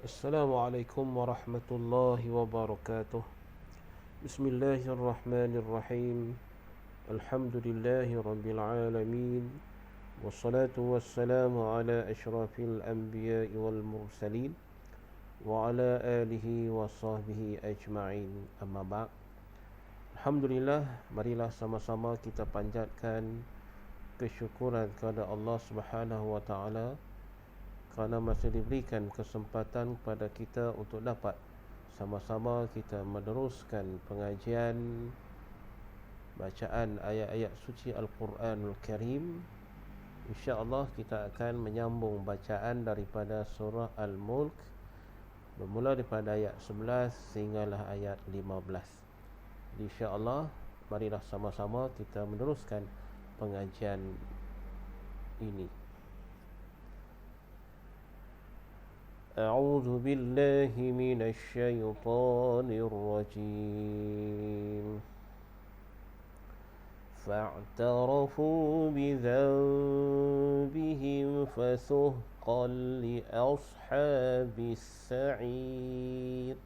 Assalamualaikum warahmatullahi wabarakatuh. Bismillahirrahmanirrahim. Alhamdulillahi rabbil alamin. Wassalatu wassalamu ala ashrafil anbiya'i wal mursalin wa ala alihi wa sahbihi ajma'in. Amma ba'd. Alhamdulillah, marilah sama-sama kita panjatkan kesyukuran kepada Allah Subhanahu wa taala kerana masih diberikan kesempatan kepada kita untuk dapat sama-sama kita meneruskan pengajian bacaan ayat-ayat suci Al-Quranul Karim. InsyaAllah kita akan menyambung bacaan daripada surah Al-Mulk, bermula daripada ayat 11 sehinggalah ayat 15. InsyaAllah marilah sama-sama kita meneruskan pengajian ini. أعوذ بالله من الشيطان الرجيم فاعترفوا بذنبهم فسحقا لأصحاب السعير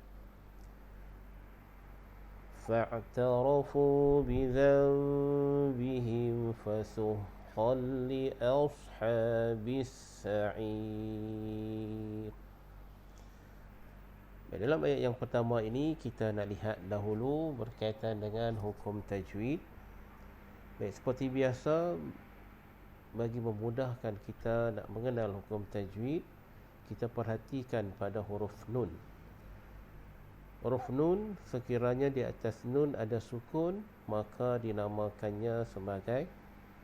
فاعترفوا بذنبهم فسحقا لأصحاب السعير. Dalam ayat yang pertama ini kita nak lihat dahulu berkaitan dengan hukum tajwid. Baik, seperti biasa, bagi memudahkan kita nak mengenal hukum tajwid, kita perhatikan pada huruf nun. Huruf nun, sekiranya di atas nun ada sukun, maka dinamakannya sebagai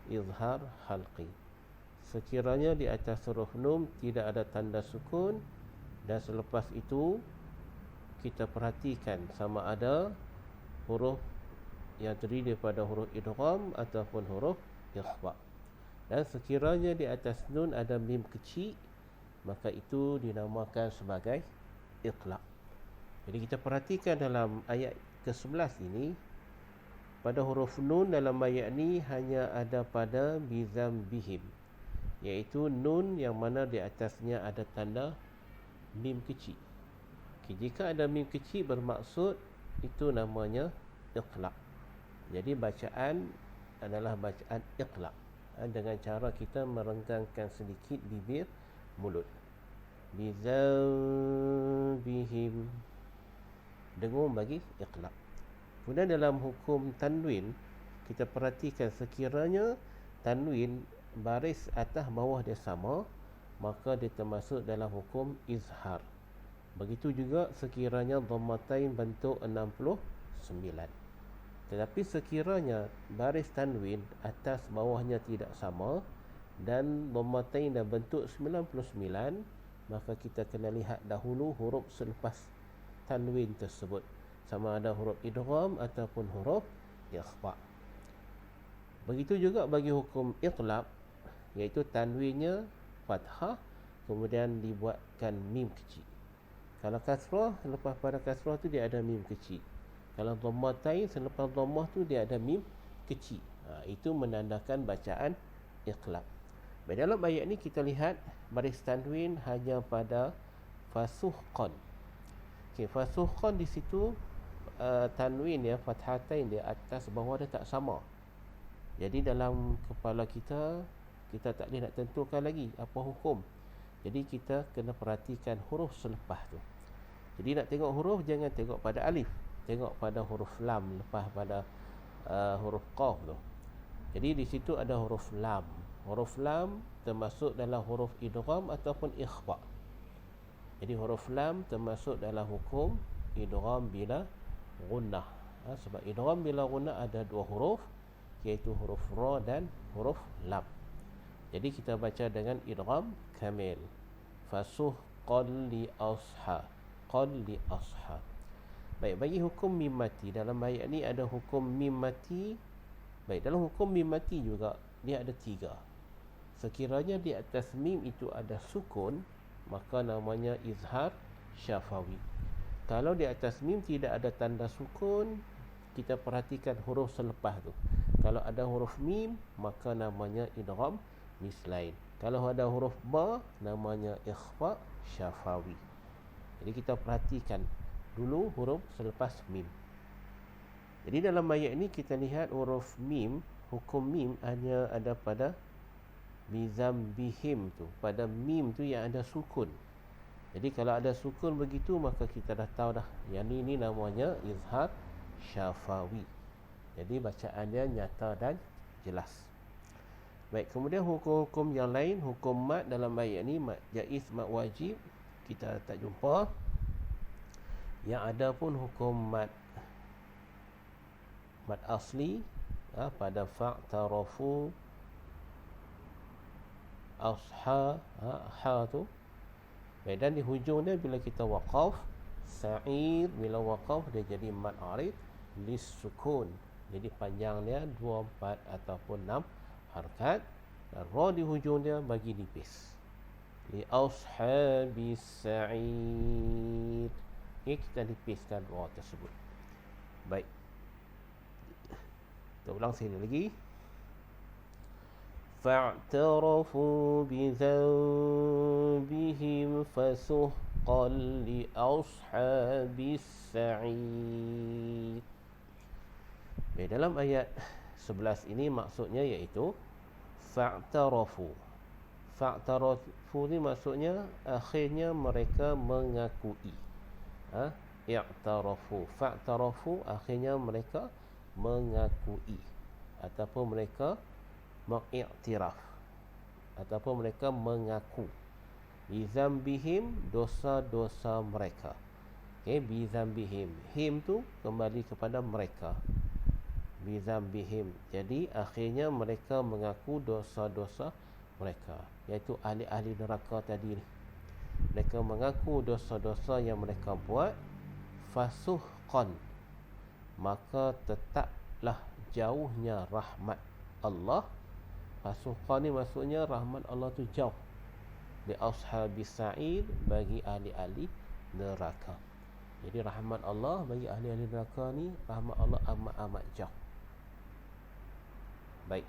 izhar halqi. Sekiranya di atas huruf nun tidak ada tanda sukun, dan selepas itu kita perhatikan sama ada huruf yang terdiri daripada huruf idgham ataupun huruf ikhfa. Dan sekiranya di atas nun ada mim kecil, maka itu dinamakan sebagai iqlaq. Jadi kita perhatikan dalam ayat ke-11 ini, pada huruf nun dalam ayat ini hanya ada pada bizambihim, iaitu nun yang mana di atasnya ada tanda mim kecil. Jika ada mim kecil bermaksud itu namanya iqlaq. Jadi bacaan adalah bacaan iqlaq, dengan cara kita merenggangkan sedikit bibir mulut. Bizambihim, dengung bagi iqlaq. Kemudian dalam hukum tanwin, kita perhatikan sekiranya tanwin baris atas bawah dia sama, maka dia termasuk dalam hukum izhar. Begitu juga sekiranya dhammatain bentuk 69. Tetapi sekiranya baris tanwin atas bawahnya tidak sama dan dhammatain dan bentuk 99, maka kita kena lihat dahulu huruf selepas tanwin tersebut, sama ada huruf idgham ataupun huruf ikhfa. Begitu juga bagi hukum iqlab, iaitu tanwinnya fathah kemudian dibuatkan mim kecil. Kalau kasrah, selepas pada kasrah tu dia ada mim kecil. Kalau dhammatain, selepas dhammah tu dia ada mim kecil. Itu menandakan bacaan iqlab. Dalam ayat ni kita lihat baris tanwin hanya pada fasuhqan. Fasuhqan di situ tanwin ya, fathatain dia atas bawah dia tak sama. Jadi dalam kepala kita tak boleh nak tentukan lagi apa hukum. Jadi kita kena perhatikan huruf selepas tu. Jadi nak tengok huruf, jangan tengok pada alif, tengok pada huruf lam lepas pada huruf qaf tu. Jadi di situ ada huruf lam. Huruf lam termasuk dalam huruf idgham ataupun ikhfa. Jadi huruf lam termasuk dalam hukum idgham bila gunnah. Sebab idgham bila gunnah ada dua huruf, iaitu huruf ra dan huruf lam. Jadi kita baca dengan idgham kamil. Fasuhqan li asha, qal li asha. Baik, bagi hukum mim mati, dalam ayat ni ada hukum mim mati. Baik, dalam hukum mim mati juga dia ada tiga. Sekiranya di atas mim itu ada sukun, maka namanya izhar syafawi. Kalau di atas mim tidak ada tanda sukun, kita perhatikan huruf selepas tu. Kalau ada huruf mim, maka namanya idgham mislain. Kalau ada huruf ba, namanya ikhfa syafawi. Jadi kita perhatikan dulu huruf selepas mim. Jadi dalam ayat ini kita lihat huruf mim, hukum mim hanya ada pada bizambihim tu, pada mim tu yang ada sukun. Jadi kalau ada sukun begitu, maka kita dah tahu dah yang ini namanya izhar syafawi. Jadi bacaan dia nyata dan jelas. Baik, kemudian hukum-hukum yang lain, hukum mat dalam ayat ni, mat jaiz, mat wajib, kita tak jumpa. Yang ada pun hukum mat asli, pada fa'tarafu asha, ha tu. Baik, dan di hujung dia bila kita waqaf, sa'ir bila waqaf dia jadi mat arid lis sukun. Jadi panjang dia 2, 4 ataupun 6 harakat. Dan ra di hujung dia bagi nipis. Li ashabis sa'ir. Okay, kita nipiskan ra tersebut. Baik. Kita ulang sekali lagi. فاعترفوا بذنبهم فسحقا لأصحاب السعير. Dalam ayat 11 ini maksudnya iaitu fa'tarafu. Fa'tarafu ni maksudnya akhirnya mereka mengakui. I'tarafu. Fa'tarafu akhirnya mereka mengakui ataupun mereka mengiktiraf ataupun mereka mengaku bizambihim, dosa-dosa mereka. Okey, bizambihim, him tu kembali kepada mereka, bizambihim. Jadi akhirnya mereka mengaku dosa-dosa mereka, iaitu ahli-ahli neraka tadi ni. Mereka mengaku dosa-dosa yang mereka buat. Fasuhqan, maka tetaplah jauhnya rahmat Allah. Fasuhqan ni maksudnya rahmat Allah tu jauh. Li ashabis sa'ir, bagi ahli-ahli neraka. Jadi rahmat Allah bagi ahli-ahli neraka ni, rahmat Allah amat-amat jauh. Baik.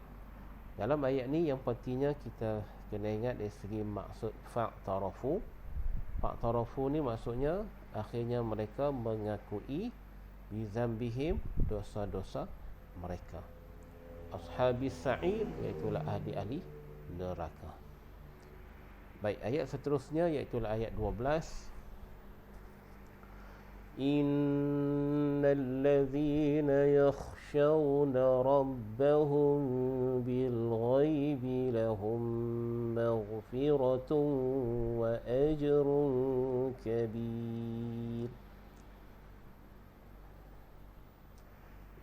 Dalam ayat ni yang pentingnya kita kena ingat dari segi maksud fa'tarafu. Fa'tarafu ni maksudnya akhirnya mereka mengakui bizambihim, dosa-dosa mereka. Ashabis sa'ir, iaitulah ahli-ahli neraka. Baik, ayat seterusnya iaitulah ayat 12. Innal ladzina yakhshawna rabbahum bil ghaibi lahum maghfiratun wa ajrun kabir.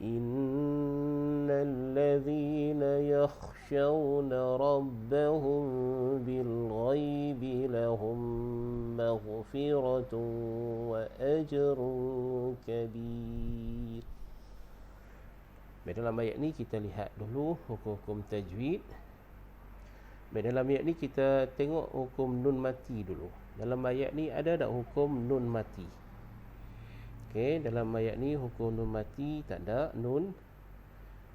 Innal ladzina yakhshawna rabbahum bil ghaibi lahum maghfiratun wa ajrun kabir. Dalam ayat ni kita lihat dulu hukum-hukum tajwid. Dalam ayat ni kita tengok hukum nun mati dulu. Dalam ayat ni ada tak hukum nun mati? Okey, dalam ayat ni hukum nun mati tak ada nun.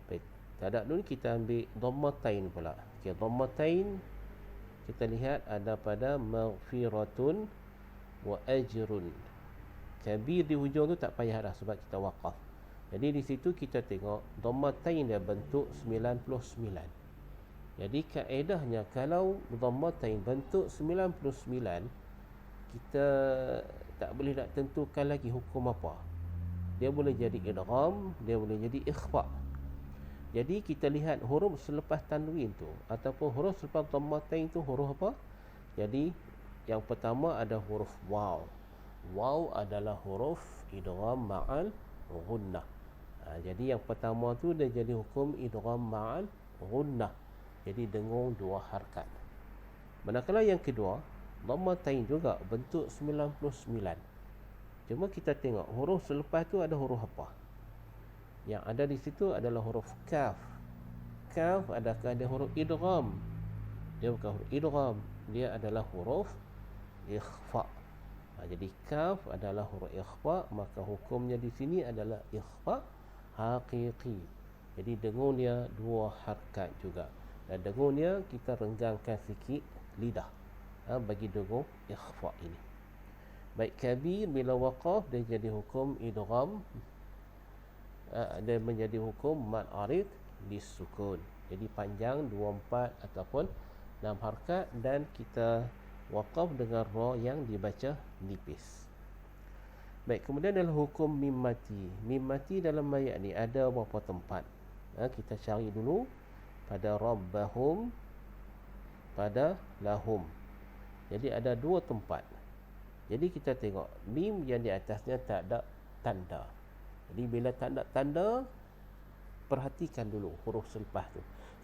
Baik, tak ada nun, kita ambil dhammatain pula. Okey, dhammatain kita lihat ada pada maghfiratun wa ajrun. Kabir di hujung tu tak payah dah sebab kita waqaf. Jadi di situ kita tengok dhammatain dia bentuk 99. Jadi kaedahnya kalau dhammatain bentuk 99, kita tak boleh nak tentukan lagi hukum apa. Dia boleh jadi idgham, dia boleh jadi ikhfa. Jadi kita lihat huruf selepas tanwin tu ataupun huruf selepas dhammatain tu huruf apa? Jadi yang pertama ada huruf waw. Waw adalah huruf idgham ma'al ghunnah. Jadi yang pertama tu dia jadi hukum idgham ma'al ghunnah. Jadi dengung 2 harakat. Manakala yang kedua dhammatain juga bentuk 99. Cuma kita tengok huruf selepas tu ada huruf apa? Yang ada di situ adalah huruf kaf. Kaf adakah dia huruf idgham? Dia bukan huruf idgham, dia adalah huruf ikhfa. Jadi kaf adalah huruf ikhfa, maka hukumnya di sini adalah ikhfa haqiqi. Jadi dengung dia 2 harakat juga. Dan dengung dia kita renggangkan sikit lidah bagi dengung ikhfa ini. Baik kabir bila waqaf dia jadi hukum idgham, dia menjadi hukum mad arid disukun. Jadi panjang 24 ataupun 6 harakat dan kita waqaf dengan ra yang dibaca nipis. Baik, kemudian adalah hukum mim mati. Mim mati dalam ayat ni ada beberapa tempat. Kita cari dulu pada rabbahum, pada lahum. Jadi ada dua tempat. Jadi kita tengok mim yang di atasnya tak ada tanda. Jadi bila tak ada tanda, perhatikan dulu huruf selepas tu.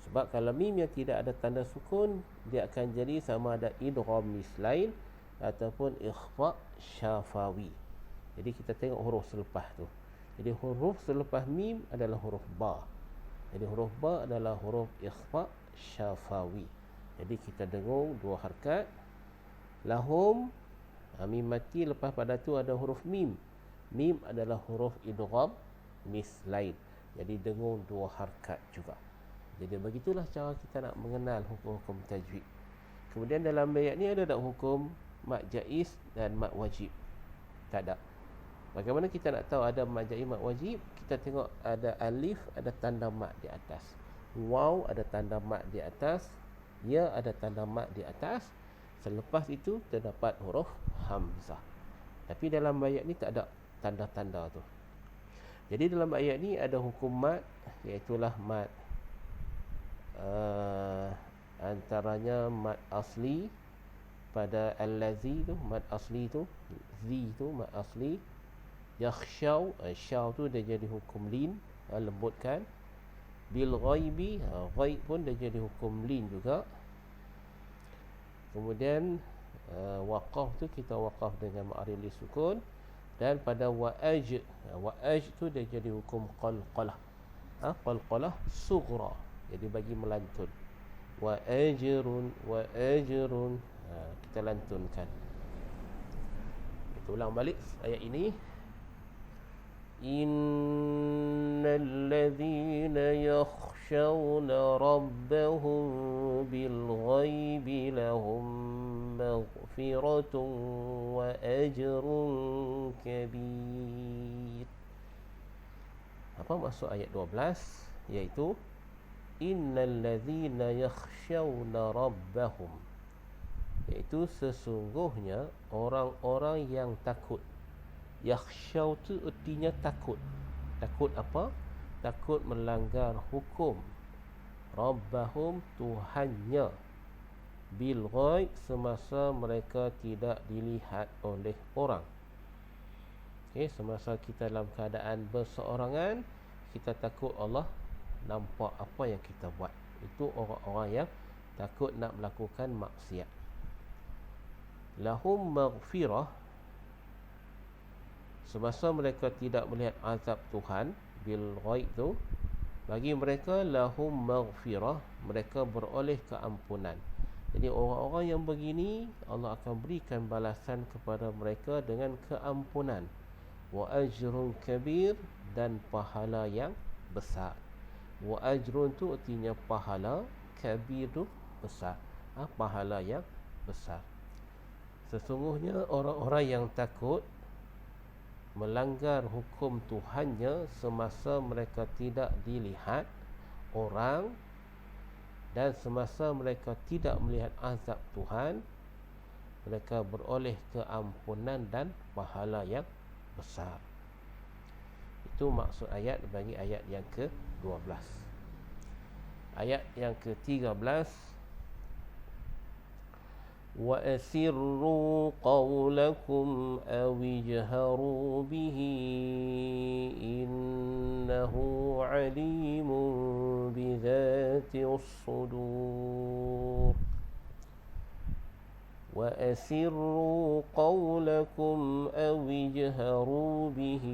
Sebab kalau mim yang tidak ada tanda sukun, dia akan jadi sama ada idgham mislain ataupun ikhfa syafawi. Jadi kita tengok huruf selepas tu. Jadi huruf selepas mim adalah huruf ba. Jadi huruf ba adalah huruf ikhfa syafawi. Jadi kita dengung dua harakat. Lahum, mim mati, lepas pada tu ada huruf mim. Mim adalah huruf idgham mislain. Jadi dengung dua harakat juga. Jadi begitulah cara kita nak mengenal hukum-hukum tajwid. Kemudian dalam ayat ni ada tak hukum mad jaiz dan mad wajib? Tak ada. Bagaimana kita nak tahu ada mad jaiz, mad wajib? Kita tengok ada alif, ada tanda mad di atas. Waw ada tanda mad di atas. Ya ada tanda mad di atas. Selepas itu terdapat huruf hamzah. Tapi dalam ayat ni tak ada tanda-tanda tu. Jadi dalam ayat ni ada hukum mad, iaitulah mad antaranya mad asli pada allazi tu, mad asli tu, zi tu mad asli. Yakhshaw, syaw tu dia jadi hukum lin, lembutkan. Bil ghaibi, ghaib pun dia jadi hukum lin juga. Kemudian waqaf tu kita waqaf dengan ma'aril sukun. Dan pada wa'aj, wa'aj tu dia jadi hukum qalqalah. Qalqalah sughra, jadi bagi melantun. Wa'ajrun, wa'ajrun, kita lantunkan. Kita ulang balik ayat ini. Innal ladzina yakhshawna rabbahum bil ghaibi lahum maghfiratun wa ajrun kabir. Apa maksud ayat 12? Iaitu innal ladzina yakhshawna rabbahum, iaitu sesungguhnya orang-orang yang takut. Yakhshaw tu artinya takut. Takut apa? Takut melanggar hukum. Rabbahum, Tuhannya. Bil ghaib, semasa mereka tidak dilihat oleh orang. Semasa kita dalam keadaan berseorangan, kita takut Allah nampak apa yang kita buat. Itu orang-orang yang takut nak melakukan maksiat. Lahum maghfirah, semasa mereka tidak melihat azab Tuhan, bil ghaib tu, bagi mereka lahum maghfirah, mereka beroleh keampunan. Jadi orang-orang yang begini Allah akan berikan balasan kepada mereka dengan keampunan. Wa ajrun kabir, dan pahala yang besar. Wa ajrun tu artinya pahala, kabir tu besar. Pahala yang besar. Sesungguhnya orang-orang yang takut melanggar hukum Tuhannya semasa mereka tidak dilihat orang, dan semasa mereka tidak melihat azab Tuhan, mereka beroleh keampunan dan pahala yang besar. Itu maksud ayat bagi ayat yang ke-12. Ayat yang ke-13, وَأَسِرُّوا قَوْلَكُمْ أَوِ اجْهَرُوا بِهِ إِنَّهُ عَلِيمٌ بِذَاتِ الصُّدُورِ. وَأَسِرُّوا قَوْلَكُمْ أَوِ اجْهَرُوا بِهِ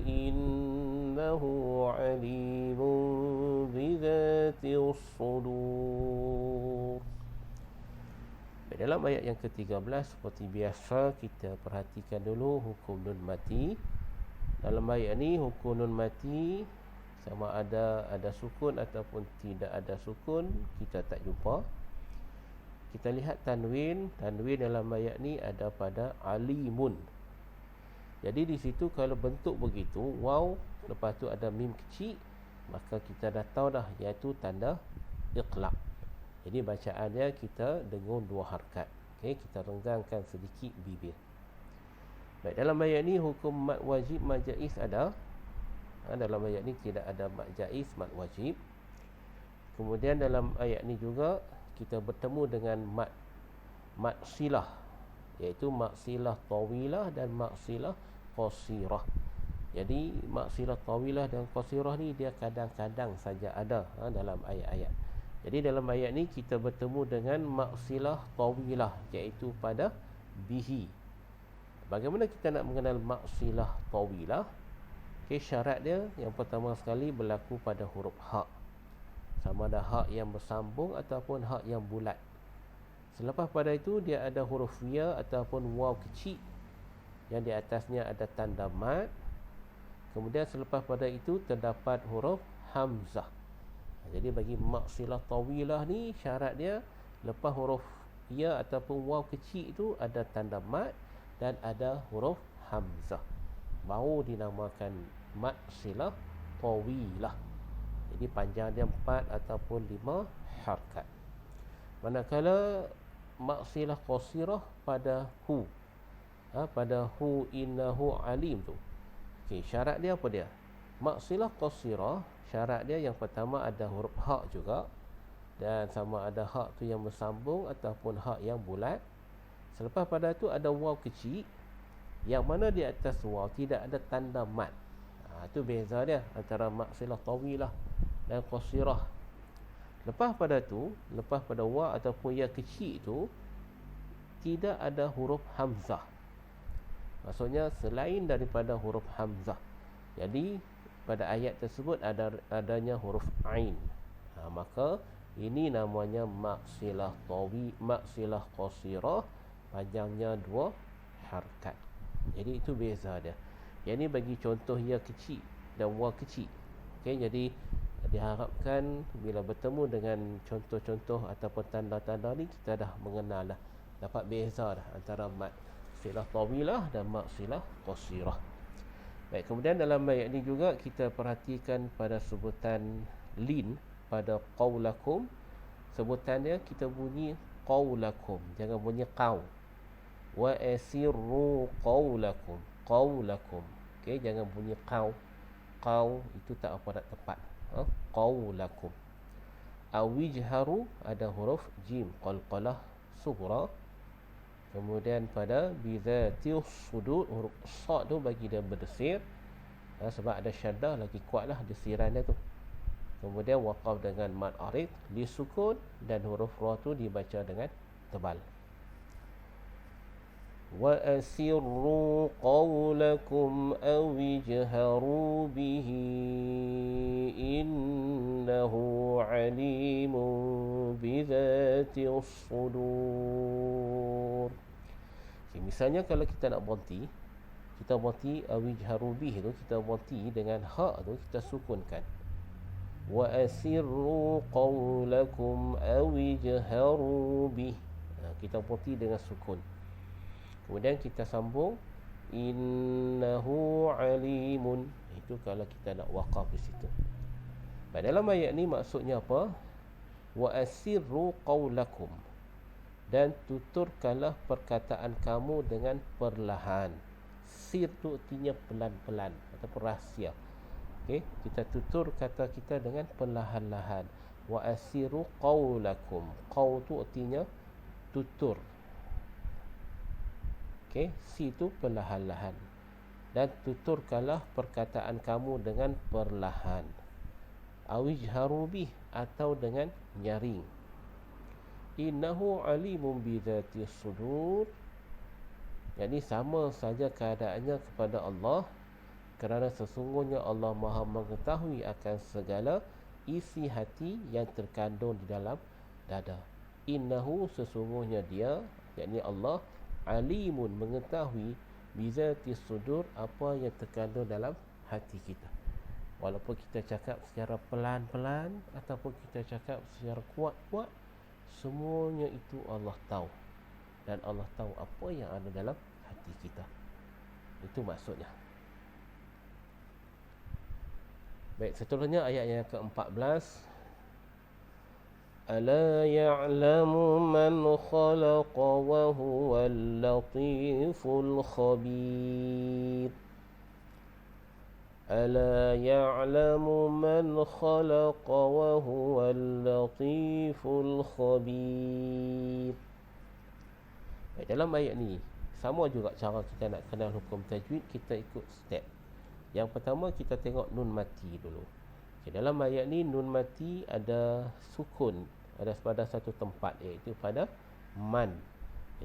إِنَّهُ عَلِيمٌ بِذَاتِ الصُّدُورِ. Dalam ayat yang ke-13, seperti biasa kita perhatikan dulu hukum nun mati. Dalam ayat ni hukum nun mati sama ada sukun ataupun tidak ada sukun, kita tak jumpa. kita lihat tanwin dalam ayat ni ada pada alimun. Jadi di situ kalau bentuk begitu, waw lepas tu ada mim kecil, maka kita dah tahu dah iaitu tanda iqlab. Jadi bacaannya kita dengung 2 harakat. Okey, kita renggangkan sedikit bibir. Baik, dalam ayat ni hukum mad wajib, mad jaiz ada. Dalam ayat ni tidak ada mad jaiz, mad wajib. Kemudian dalam ayat ni juga kita bertemu dengan mad silah, iaitu mad silah tawilah dan mad silah qasirah. Jadi mad silah tawilah dan qasirah ni dia kadang-kadang saja ada dalam ayat-ayat. Jadi dalam ayat ni kita bertemu dengan mad silah tawilah, iaitu pada bihi. Bagaimana kita nak mengenal mad silah tawilah? Okey, syarat dia yang pertama sekali berlaku pada huruf ha. Sama ada ha yang bersambung ataupun ha yang bulat. Selepas pada itu dia ada huruf ya ataupun waw kecil yang di atasnya ada tanda mad. Kemudian selepas pada itu terdapat huruf hamzah. Jadi bagi mad silah tawilah ni syarat dia lepas huruf ya ataupun waw kecil itu ada tanda mad dan ada huruf hamzah, baru dinamakan mad silah tawilah. Jadi panjang dia 4 ataupun 5 harakat. Manakala mad silah qasirah pada hu, pada hu innahu alim tu. Okey, syarat dia apa dia? Mad silah qasirah syarat dia yang pertama ada huruf ha juga, dan sama ada ha tu yang bersambung ataupun ha yang bulat. Selepas pada tu ada waw kecil yang mana di atas waw tidak ada tanda mad. Itu beza dia antara mad silah tawilah dan qasirah. Lepas pada waw ataupun ya kecil itu tidak ada huruf hamzah. Maksudnya selain daripada huruf hamzah. Jadi pada ayat tersebut adanya huruf ain. Maka ini namanya mad silah qasirah, panjangnya 2 harakat. Jadi itu beza dia. Yang ini bagi contoh ya kecil dan waw kecil. Okey, jadi diharapkan bila bertemu dengan contoh-contoh ataupun tanda-tanda ni kita dah mengenal dah, dapat beza dah antara mad silah tawilah dan mad silah qasirah. Baik, kemudian dalam ayat ni juga kita perhatikan pada sebutan lin pada qaulakum. Sebutannya kita bunyi qaulakum, jangan bunyi qaw. Wa asirru qaulakum. Okey, jangan bunyi qaw. Qaw itu tak apa nak tepat. Qaulakum. Awijharu ada huruf jim qalqalah sughra. Kemudian pada bizatil sudur, huruf sad tu bagi dia berdesir, sebab ada syaddah lagi kuatlah desiran dia tu. Kemudian waqaf dengan mad arid li sukun, dan huruf ra tu dibaca dengan tebal. Wa asirru qawlakum aw ijharu bihi innahu alimun bizatil sudur. Misalnya kalau kita nak berhenti, kita berhenti awijharu bih tu, kita berhenti dengan ha tu kita sukunkan. Wa asirru qawlakum awijharu bih, kita berhenti dengan sukun. Kemudian kita sambung innahu alimun. Itu kalau kita nak waqaf di situ. Baik, dalam ayat ni maksudnya apa? Wa asirru qawlakum, dan tuturkanlah perkataan kamu dengan perlahan. Sir tu artinya pelan-pelan atau rahsia. Okey, kita tutur kata kita dengan perlahan-lahan. Wa asirru qawlakum. Qaw tu artinya tutur. Okey, si tu perlahan-lahan. Dan tuturkanlah perkataan kamu dengan perlahan. Awijharu bih, atau dengan nyaring. Innahu alimun bidzati sudur. Jadi sama saja keadaannya kepada Allah, kerana sesungguhnya Allah Maha mengetahui akan segala isi hati yang terkandung di dalam dada. Innahu, sesungguhnya dia, yakni Allah, alimun, mengetahui bidzati sudur, apa yang terkandung dalam hati kita. Walaupun kita cakap secara pelan-pelan ataupun kita cakap secara kuat-kuat, Semuanya itu Allah tahu. Dan Allah tahu apa yang ada dalam hati kita. Itu maksudnya. Baik, seterusnya ayat yang ke-14. Ala ya'lamu man khalaqa wa huwal latiful khabir. Ala ya'lamu man khalaqa wa huwal latiful khabir. Baik, dalam ayat ni sama juga cara kita nak kenal hukum tajwid, kita ikut step. Yang pertama kita tengok nun mati dulu. Okay, dalam ayat ni nun mati ada sukun, ada pada satu tempat, iaitu pada man.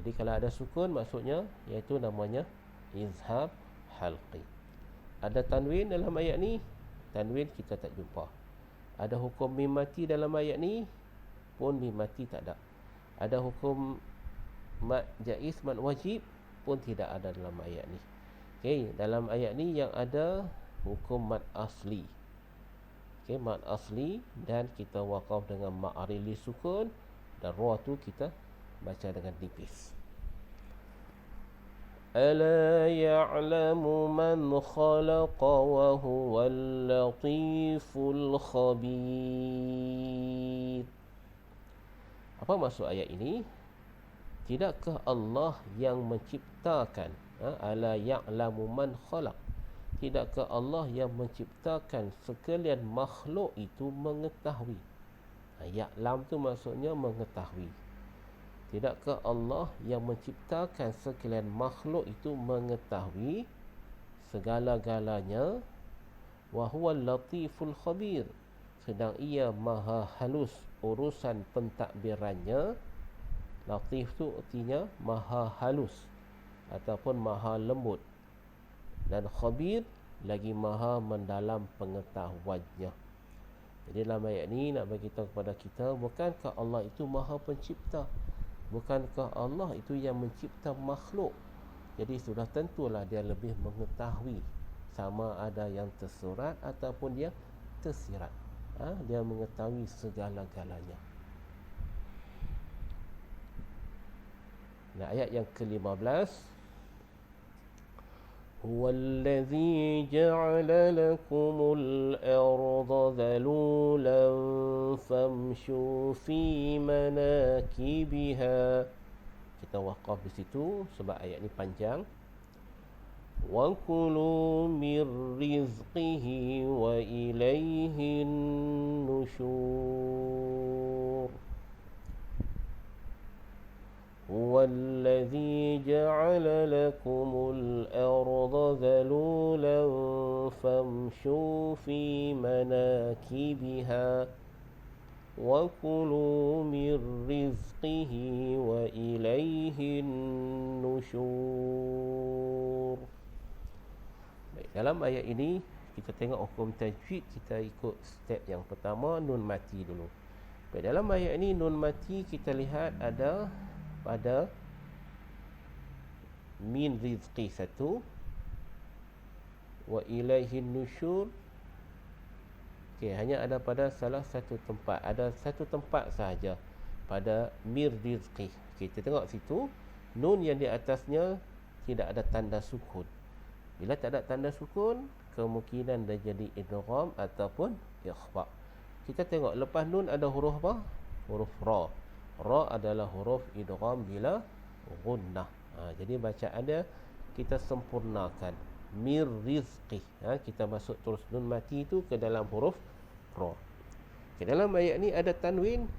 Jadi kalau ada sukun maksudnya iaitu namanya izhar halqi. Ada tanwin dalam ayat ni, tanwin kita tak jumpa. Ada hukum mim mati dalam ayat ni pun mim mati tak ada. Ada hukum mad jaiz, mad wajib pun tidak ada dalam ayat ni. Okey, dalam ayat ni yang ada hukum mad asli. Okey, mad asli, dan kita waqaf dengan ma'arili sukun, dan ra tu kita baca dengan nipis. Ala ya'lamu man khalaqa wa huwal latiful khabir. Apa maksud ayat ini? Tidakkah Allah yang menciptakan? Ala ya'lamu man khalaq. Tidakkah Allah yang menciptakan sekalian makhluk itu mengetahui? Ya'lam tu maksudnya mengetahui. Tidakkah Allah yang menciptakan sekalian makhluk itu mengetahui segala-galanya? Wa huwal latiful khabir. Sedang ia maha halus urusan pentadbirannya. Latif tu artinya maha halus ataupun maha lembut. Dan khabir lagi maha mendalam pengetahuannya. Jadi dalam ayat ni nak bagi tahu kepada kita, bukankah Allah itu maha pencipta? Bukankah Allah itu yang mencipta makhluk? Jadi sudah tentulah dia lebih mengetahui, sama ada yang tersurat ataupun dia tersirat. Dia mengetahui segala-galanya. Nah, ayat yang ke-15. هو الذي جعل لكم الأرض ذلولا فامشوا في مناكبها. Kita waqaf di situ sebab ayat ni panjang. Wa kulu mir rizqihi wa ilaihin nusyur. هو الذي جعل لكم الأرض ذلولا فامشوا في مناكبها وكلوا من رزقه وإليه النشور. Baik, dalam ayat ini kita tengok hukum tajwid, kita ikut step yang pertama, nun mati dulu. Baik, dalam ayat ini nun mati kita lihat ada pada min rizqi satu, wa ilaihin nusyur. Okey, hanya ada pada salah satu tempat, ada satu tempat sahaja pada mir rizqi. Kita tengok situ, nun yang di atasnya tidak ada tanda sukun. Bila tak ada tanda sukun, kemungkinan dia jadi idgham ataupun ikhfa. Kita tengok lepas nun ada huruf apa? Huruf ra. Ra adalah huruf idgham bila gunnah. Jadi bacaan dia kita sempurnakan. Mir rizqi. Kita masuk terus nun mati itu ke dalam huruf ra. Ke dalam ayat ni ada tanwin.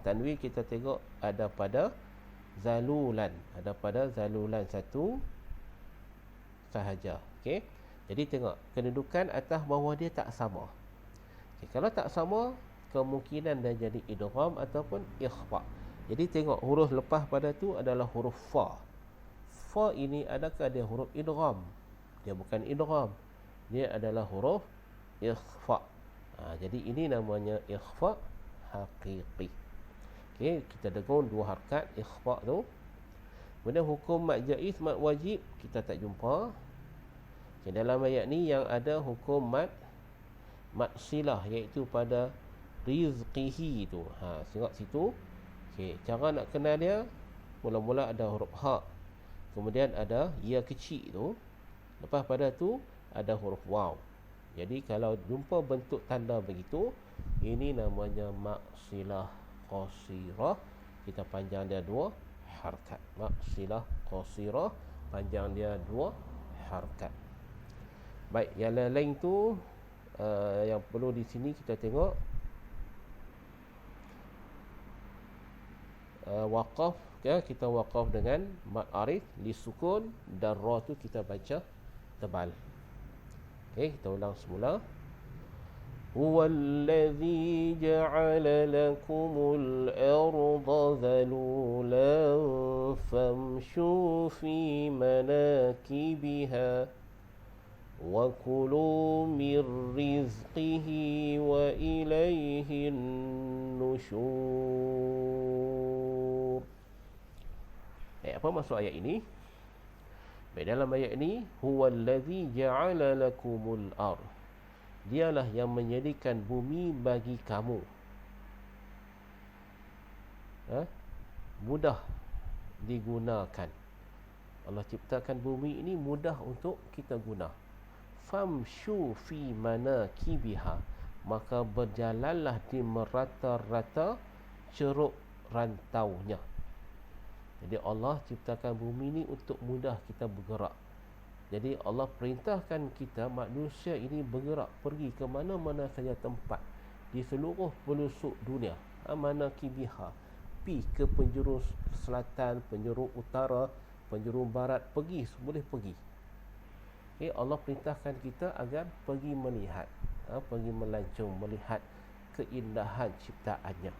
Tanwin kita tengok ada pada zalulan. Ada pada zalulan satu sahaja. Okey. Jadi tengok kedudukan atas bawah dia tak sama. Okay, kalau tak sama, kemungkinan dia jadi idgham ataupun ikhfa. Jadi tengok huruf lepas pada tu adalah huruf fa. Fa ini adakah dia huruf idgham? Dia bukan idgham. Dia adalah huruf ikhfa. Jadi ini namanya ikhfa haqiqi. Okey, kita dengar dua harakat ikhfa tu. Kemudian hukum mad jaiz, mad wajib kita tak jumpa. Okay, dalam ayat ni yang ada hukum mad silah, iaitu pada rizqihi tu. Tengok situ. Okey, cara nak kenal dia, mula-mula ada huruf ha, kemudian ada ya kecil tu, lepas pada tu ada huruf waw. Jadi kalau jumpa bentuk tanda begitu, ini namanya maksilah qasirah. Kita panjang dia 2 harakat. Maksilah qasirah, panjang dia 2 harakat. Baik, yang lain tu yang perlu di sini kita tengok waqaf, ya, kita waqaf dengan mad arif li sukun, dan ra tu kita baca tebal. Okey, kita ulang semula. Huwallazi ja'ala lakumul arda dhalulan famshu fi manakibiha wa kulu mir rizqihi wa ilaihin nusyur. Apa maksud ayat ini? Baik, dalam ayat ini, huwallazi ja'ala lakumul ard, dialah yang menjadikan bumi bagi kamu mudah digunakan. Allah ciptakan bumi ini mudah untuk kita guna. Famshu fi manakibiha, maka berjalanlah di merata-rata ceruk rantaunya. Jadi Allah ciptakan bumi ini untuk mudah kita bergerak. Jadi Allah perintahkan kita manusia ini bergerak, pergi ke mana-mana saja tempat di seluruh pelosok dunia. Manakibiha, pergi ke penjuru selatan, penjuru utara, penjuru barat, pergi, boleh pergi. Okay, Allah perintahkan kita agar pergi melihat, pergi melancong, melihat keindahan ciptaannya.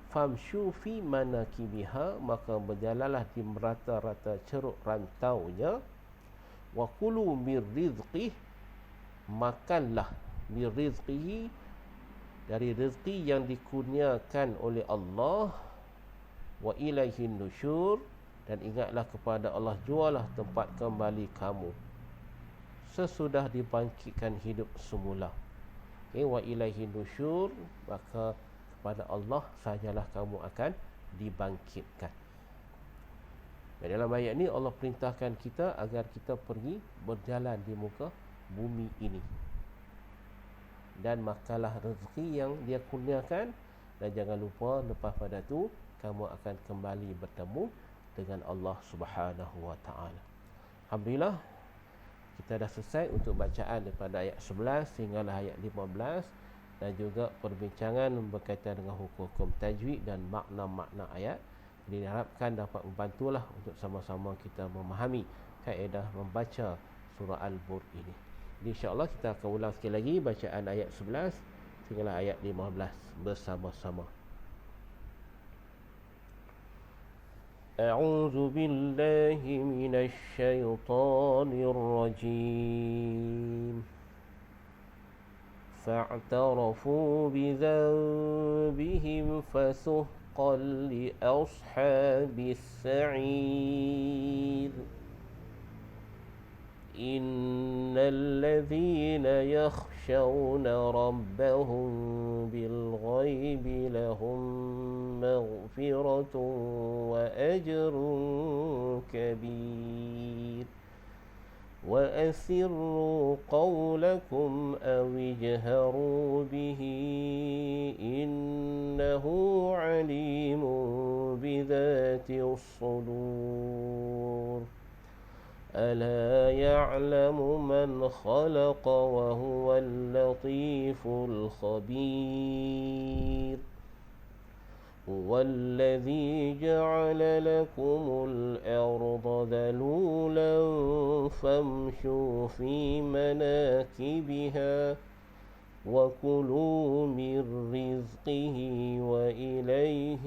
Famshu fi manakibiha, maka berjalanlah di merata-rata ceruk rantaunya. Wa kulu mir rizqih, makanlah mir rizqihi, dari rezeki yang dikurniakan oleh Allah. Wa ilaihin nusyur, dan ingatlah kepada Allah jualah tempat kembali kamu sesudah dibangkitkan hidup semula. Wa ilaihin nusyur, maka kepada Allah sajalah kamu akan dibangkitkan. Dalam ayat ini Allah perintahkan kita agar kita pergi berjalan di muka bumi ini dan makanlah rezeki yang dia kurniakan, dan jangan lupa lepas pada tu kamu akan kembali bertemu dengan Allah Subhanahu wa taala. Alhamdulillah, kita dah selesai untuk bacaan daripada ayat 11 sehinggalah ayat 15, dan juga perbincangan berkaitan dengan hukum-hukum tajwid dan makna-makna ayat. Jadi diharapkan dapat membantulah untuk sama-sama kita memahami kaedah membaca surah Al-Bur ini. Jadi insya-Allah kita akan ulang sekali lagi bacaan ayat 11 sehinggalah ayat 15 bersama-sama. A'udzu billahi minasy syaithanir rajim. فاعترفوا بذنبهم فسحقا لأصحاب السعير إن الذين يخشون ربهم بالغيب لهم مغفرة وأجر كبير وأسروا قولكم أو اجهروا به إنه عليم بذات الصدور ألا يعلم من خلق وهو اللطيف الخبير هو الذي جعل لكم الأرض ذلولا فامشوا في مناكبها وكلوا من رزقه وإليه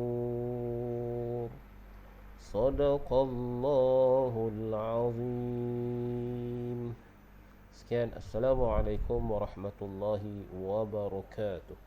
النشور صدق الله العظيم. Sekian, Assalamualaikum warahmatullahi wabarakatuh.